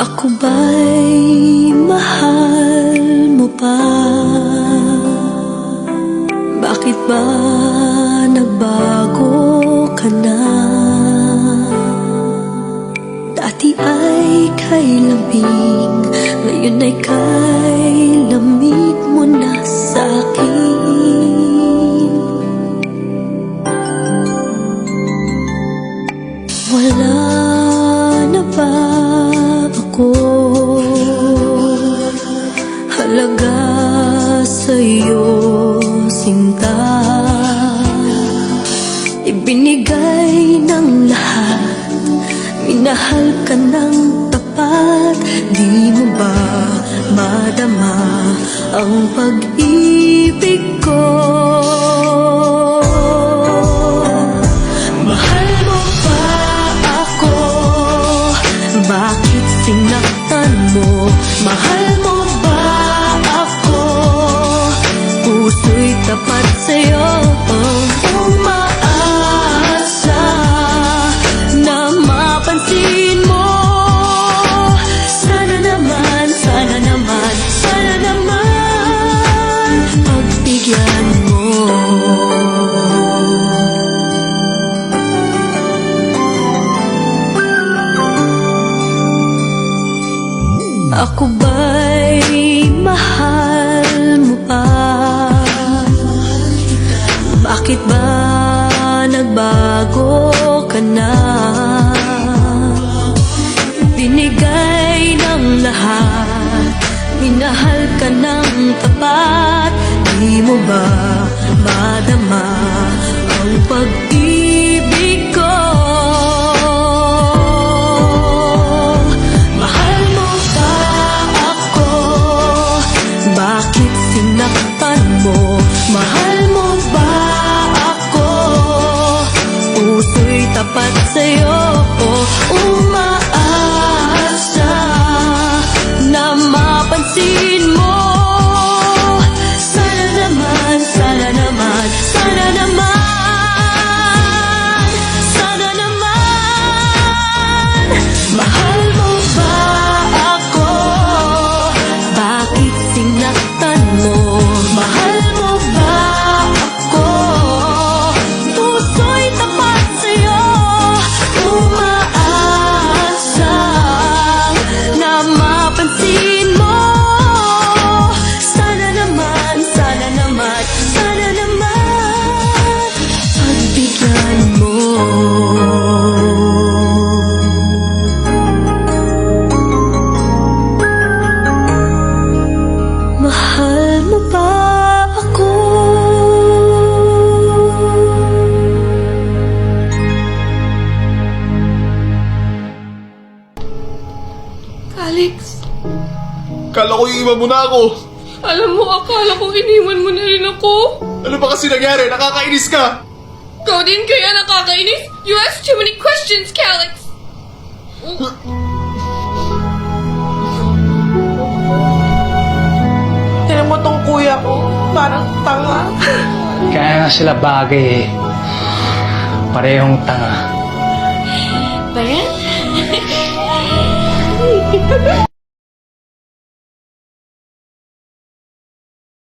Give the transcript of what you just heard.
Ako ba'y mahal mo pa? Bakit ba nagbago ka na? Dati ay kay lambing, ngayon ay kay lamig mo na sa akin. Wala na ba ako halaga sa'yo, sinta? Ibinigay ng lahat, minahal ka ng tapat. Di mo ba madama ang pag-ibig ko? Mahal mo ba ako? Bakit sinaktan mo? Mahal mo ba ako? Puso'y tapat sa'yo, umaasa na mapansin mo. Sana naman, sana naman, sana naman pagbigyan mo. Ako ba'y mahal mo pa? Bakit ba nagbago ka na? Binigay ng lahat, minahal ka ng tapat. Di mo ba madama ang pag-ibig ko? Bakit sinaktan mo? Mahal mo ba ako? Puso'y tapat sa'yo, umaasa na mapansin mo. Sana naman, sana naman, sana naman, sana naman. Mahal mo ba ako? Bakit sinaktan mo? Mahal mo ba ako? Puso'y tapat sa'yo, umaasa na mapansin mo. Sana naman, sana naman, sana naman pagbigyan mo. Mahal mo ba ako? Alex, Kala ko iiwan mo na ako. alam mo, akala ko iniwan mo na rin ako. Ano ba kasi nangyari? Nakakainis ka. Ikaw din kaya nakakainis? You ask too many questions, Alex. Tinan mo tong kuya ko, parang tanga. Kaya nga sila bagay eh. Parehong tanga. Ba yan?